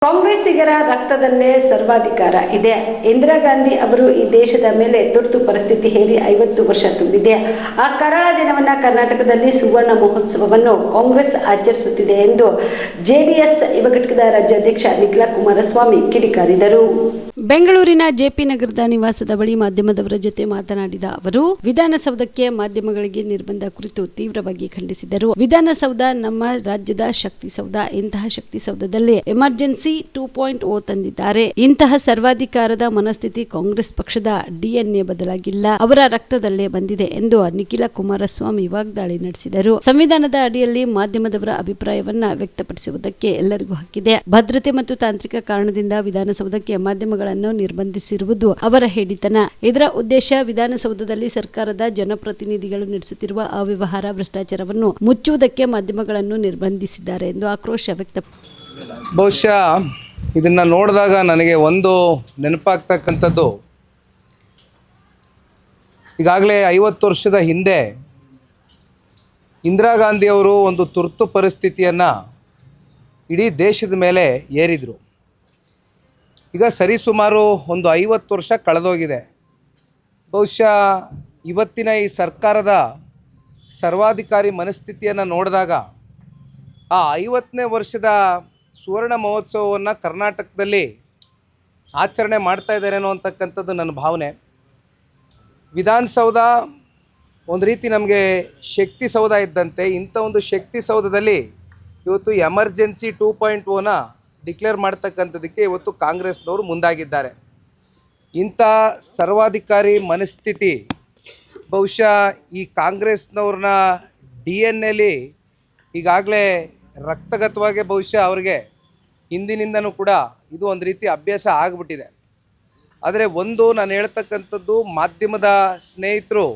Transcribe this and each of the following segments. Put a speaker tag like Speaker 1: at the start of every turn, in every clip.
Speaker 1: ಕಾಂಗ್ರೆಸ್ಸಿಗರ ರಕ್ತದಲ್ಲೇ ಸರ್ವಾಧಿಕಾರ ಇದೆ. ಇಂದಿರಾ ಗಾಂಧಿ ಅವರು ಈ ದೇಶದ ಮೇಲೆ ತುರ್ತು ಪರಿಸ್ಥಿತಿ ಹೇರಿ 50 ವರ್ಷ ತುಂಬಿದೆ. ಆ ಕರಾಳ ದಿನವನ್ನು ಕರ್ನಾಟಕದಲ್ಲಿ ಸುವರ್ಣ ಮಹೋತ್ಸವವನ್ನು ಕಾಂಗ್ರೆಸ್ ಆಚರಿಸುತ್ತಿದೆ ಎಂದು ಜೆಡಿಎಸ್ ಯುವ ಘಟಕದ ರಾಜ್ಯಾಧ್ಯಕ್ಷ ನಿಖಿಲ ಕುಮಾರಸ್ವಾಮಿ ಕಿಡಿಕಾರಿದರು. ಬೆಂಗಳೂರಿನ ಜೆಪಿ ನಗರದ ನಿವಾಸದ ಬಳಿ ಮಾಧ್ಯಮದವರ ಜೊತೆ ಮಾತನಾಡಿದ ಅವರು, ವಿಧಾನಸೌಧಕ್ಕೆ ಮಾಧ್ಯಮಗಳಿಗೆ ನಿರ್ಬಂಧ ಕುರಿತು ತೀವ್ರವಾಗಿ ಖಂಡಿಸಿದರು. ವಿಧಾನಸೌಧ ನಮ್ಮ ರಾಜ್ಯದ ಶಕ್ತಿಸೌಧ. ಇಂತಹ ಶಕ್ತಿಸೌಧದಲ್ಲಿ ಎಮರ್ಜೆನ್ಸಿ 2.0 ತಂದಿದ್ದಾರೆ. ಇಂತಹ ಸರ್ವಾಧಿಕಾರದ ಮನಸ್ಥಿತಿ ಕಾಂಗ್ರೆಸ್ ಪಕ್ಷದ ಡಿಎನ್ಎ ಬದಲಾಗಿಲ್ಲ, ಅವರ ರಕ್ತದಲ್ಲೇ ಬಂದಿದೆ ಎಂದು ನಿಖಿಲ ಕುಮಾರಸ್ವಾಮಿ ವಾಗ್ದಾಳಿ ನಡೆಸಿದರು. ಸಂವಿಧಾನದ ಅಡಿಯಲ್ಲಿ ಮಾಧ್ಯಮದವರ ಅಭಿಪ್ರಾಯವನ್ನ ವ್ಯಕ್ತಪಡಿಸುವುದಕ್ಕೆ ಎಲ್ಲರಿಗೂ ಹಕ್ಕಿದೆ. ಭದ್ರತೆ ಮತ್ತು ತಾಂತ್ರಿಕ ಕಾರಣದಿಂದ ವಿಧಾನಸೌಧಕ್ಕೆ ಮಾಧ್ಯಮಗಳನ್ನು ನಿರ್ಬಂಧಿಸಿರುವುದು ಅವರ ಹೇಡಿತನ. ಇದರ ಉದ್ದೇಶ ವಿಧಾನಸೌಧದಲ್ಲಿ ಸರ್ಕಾರದ ಜನಪ್ರತಿನಿಧಿಗಳು ನಡೆಸುತ್ತಿರುವ ಅವ್ಯವಹಾರ, ಭ್ರಷ್ಟಾಚಾರವನ್ನು ಮುಚ್ಚುವುದಕ್ಕೆ ಮಾಧ್ಯಮಗಳನ್ನು ನಿರ್ಬಂಧಿಸಿದ್ದಾರೆ ಎಂದು ಆಕ್ರೋಶ ವ್ಯಕ್ತಪಡಿಸಿದರು.
Speaker 2: ಬಹುಶಃ ಇದನ್ನು ನೋಡಿದಾಗ ನನಗೆ ಒಂದು ನೆನಪಾಗ್ತಕ್ಕಂಥದ್ದು, ಈಗಾಗಲೇ 50 ವರ್ಷದ ಹಿಂದೆ ಇಂದಿರಾ ಗಾಂಧಿಯವರು ಒಂದು ತುರ್ತು ಪರಿಸ್ಥಿತಿಯನ್ನು ಇಡೀ ದೇಶದ ಮೇಲೆ ಏರಿದರು. ಈಗ ಸರಿಸುಮಾರು ಒಂದು 50 ವರ್ಷ ಕಳೆದೋಗಿದೆ. ಬಹುಶಃ ಇವತ್ತಿನ ಈ ಸರ್ಕಾರದ ಸರ್ವಾಧಿಕಾರಿ ಮನಸ್ಥಿತಿಯನ್ನು ನೋಡಿದಾಗ ಆ 50ನೇ ವರ್ಷದ ಸುವರ್ಣ ಮಹೋತ್ಸವವನ್ನು ಕರ್ನಾಟಕದಲ್ಲಿ ಆಚರಣೆ ಮಾಡ್ತಾ ಇದ್ದಾರೇನೋ ಅಂತಕ್ಕಂಥದ್ದು ನನ್ನ ಭಾವನೆ. ವಿಧಾನಸೌಧ ಒಂದು ರೀತಿ ನಮಗೆ ಶಕ್ತಿಸೌಧ ಇದ್ದಂತೆ. ಇಂಥ ಒಂದು ಶಕ್ತಿಸೌಧದಲ್ಲಿ ಇವತ್ತು ಎಮರ್ಜೆನ್ಸಿ 2.0ನ ಡಿಕ್ಲೇರ್ ಮಾಡ್ತಕ್ಕಂಥದ್ದಕ್ಕೆ ಇವತ್ತು ಕಾಂಗ್ರೆಸ್ನವರು ಮುಂದಾಗಿದ್ದಾರೆ. ಇಂಥ ಸರ್ವಾಧಿಕಾರಿ ಮನಸ್ಥಿತಿ ಬಹುಶಃ ಈ ಕಾಂಗ್ರೆಸ್ನವ್ರನ್ನ DNA ಈಗಾಗಲೇ ರಕ್ತಗತವಾಗಿ ಬಹುಶಃ ಅವ್ರಿಗೆ ಹಿಂದಿನಿಂದನೂ ಕೂಡ ಇದು ಒಂದು ರೀತಿ ಅಭ್ಯಾಸ ಆಗಿಬಿಟ್ಟಿದೆ. ಆದರೆ ಒಂದು ನಾನು ಹೇಳ್ತಕ್ಕಂಥದ್ದು, ಮಾಧ್ಯಮದ ಸ್ನೇಹಿತರು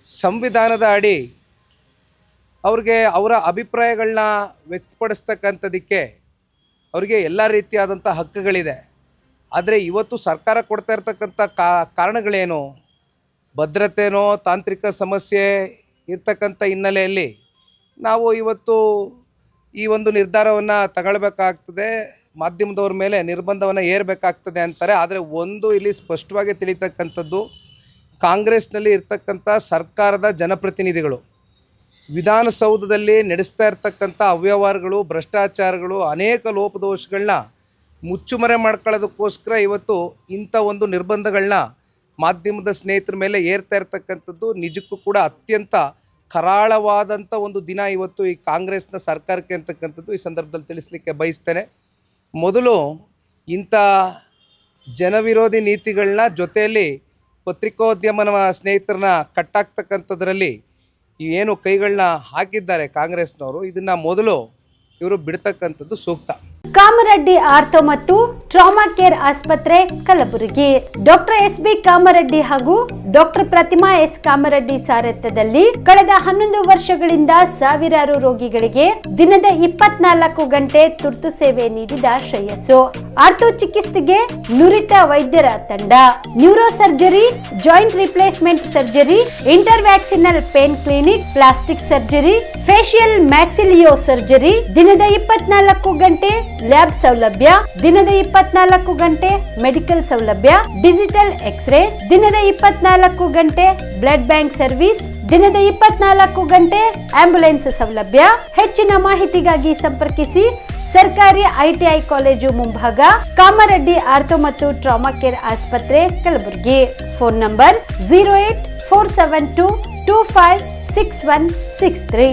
Speaker 2: ಸಂವಿಧಾನದ ಅಡಿ ಅವ್ರಿಗೆ ಅವರ ಅಭಿಪ್ರಾಯಗಳನ್ನ ವ್ಯಕ್ತಪಡಿಸ್ತಕ್ಕಂಥದ್ದಕ್ಕೆ ಅವರಿಗೆ ಎಲ್ಲ ರೀತಿಯಾದಂಥ ಹಕ್ಕುಗಳಿದೆ. ಆದರೆ ಇವತ್ತು ಸರ್ಕಾರ ಕೊಡ್ತಾ ಇರ್ತಕ್ಕಂಥ ಕಾರಣಗಳೇನು, ಭದ್ರತೆನೋ ತಾಂತ್ರಿಕ ಸಮಸ್ಯೆ ಇರ್ತಕ್ಕಂಥ ಹಿನ್ನೆಲೆಯಲ್ಲಿ ನಾವು ಇವತ್ತು ಈ ಒಂದು ನಿರ್ಧಾರವನ್ನು ತಗೊಳ್ಬೇಕಾಗ್ತದೆ, ಮಾಧ್ಯಮದವ್ರ ಮೇಲೆ ನಿರ್ಬಂಧವನ್ನು ಏರಬೇಕಾಗ್ತದೆ ಅಂತಾರೆ. ಆದರೆ ಒಂದು ಇಲ್ಲಿ ಸ್ಪಷ್ಟವಾಗಿ ತಿಳಿತಕ್ಕಂಥದ್ದು, ಕಾಂಗ್ರೆಸ್ನಲ್ಲಿ ಇರ್ತಕ್ಕಂಥ ಸರ್ಕಾರದ ಜನಪ್ರತಿನಿಧಿಗಳು ವಿಧಾನಸೌಧದಲ್ಲಿ ನಡೆಸ್ತಾ ಇರ್ತಕ್ಕಂಥ ಅವ್ಯವಹಾರಗಳು, ಭ್ರಷ್ಟಾಚಾರಗಳು, ಅನೇಕ ಲೋಪದೋಷಗಳನ್ನ ಮುಚ್ಚುಮರೆ ಮಾಡ್ಕೊಳ್ಳೋದಕ್ಕೋಸ್ಕರ ಇವತ್ತು ಇಂಥ ಒಂದು ನಿರ್ಬಂಧಗಳನ್ನ ಮಾಧ್ಯಮದ ಸ್ನೇಹಿತರ ಮೇಲೆ ಏರ್ತಾ ಇರ್ತಕ್ಕಂಥದ್ದು ನಿಜಕ್ಕೂ ಕೂಡ ಅತ್ಯಂತ ಕರಾಳವಾದಂಥ ಒಂದು ದಿನ ಇವತ್ತು ಈ ಕಾಂಗ್ರೆಸ್ನ ಸರ್ಕಾರಕ್ಕೆ ಅಂತಕ್ಕಂಥದ್ದು ಈ ಸಂದರ್ಭದಲ್ಲಿ ತಿಳಿಸ್ಲಿಕ್ಕೆ ಬಯಸ್ತೇನೆ. ಮೊದಲು ಇಂಥ ಜನವಿರೋಧಿ ನೀತಿಗಳನ್ನ ಜೊತೆಯಲ್ಲಿ ಪತ್ರಿಕೋದ್ಯಮನ ಸ್ನೇಹಿತರನ್ನ ಕಟ್ಟಾಕ್ತಕ್ಕಂಥದ್ರಲ್ಲಿ ಏನು ಕೈಗಳನ್ನ ಹಾಕಿದ್ದಾರೆ ಕಾಂಗ್ರೆಸ್ನವರು, ಇದನ್ನು ಮೊದಲು ಇವರು ಬಿಡ್ತಕ್ಕಂಥದ್ದು ಸೂಕ್ತ.
Speaker 1: ಕಾಮರೆಡ್ಡಿ ಆರ್ಥೋ ಮತ್ತು ಟ್ರಾಮಾ ಕೇರ್ ಆಸ್ಪತ್ರೆ, ಕಲಬುರಗಿ. Doctor S B. ಕಾಮರೆಡ್ಡಿ ಹಾಗೂ ಡಾಕ್ಟರ್ ಪ್ರತಿಮಾ ಎಸ್. ಕಾಮರೆಡ್ಡಿ ಸಾರಥ್ಯದಲ್ಲಿ ಕಳೆದ 11 ವರ್ಷಗಳಿಂದ ಸಾವಿರಾರು ರೋಗಿಗಳಿಗೆ ದಿನದ 24 ಗಂಟೆ ತುರ್ತು ಸೇವೆ ನೀಡಿದ ಶ್ರೇಯಸ್ಸು. ಆರ್ಥೋ ಚಿಕಿತ್ಸೆಗೆ ನುರಿತ ವೈದ್ಯರ ತಂಡ, neuro surgery, joint replacement surgery, interventional pain clinic, plastic surgery, facial maxillo surgery, ದಿನದ 24 ಗಂಟೆ ಲ್ಯಾಬ್ ಸೌಲಭ್ಯ, ದಿನದ 24 ಗಂಟೆ ಮೆಡಿಕಲ್ ಸೌಲಭ್ಯ, ಡಿಜಿಟಲ್ ಎಕ್ಸ್ರೇ, ದಿನದ 24 ಗಂಟೆ ಬ್ಲಡ್ ಬ್ಯಾಂಕ್ ಸರ್ವಿಸ್, ದಿನದ 24 ಗಂಟೆ ಆಂಬ್ಯುಲೆನ್ಸ್ ಸೌಲಭ್ಯ. ಹೆಚ್ಚಿನ ಮಾಹಿತಿಗಾಗಿ ಸಂಪರ್ಕಿಸಿ ಸರ್ಕಾರಿ ITI ಕಾಲೇಜು ಮುಂಭಾಗ, ಕಾಮರೆಡ್ಡಿ ಆರ್ಥೋ ಮತ್ತು ಟ್ರಾಮಾ ಕೇರ್ ಆಸ್ಪತ್ರೆ, ಕಲಬುರಗಿ. Phone number 084722566163.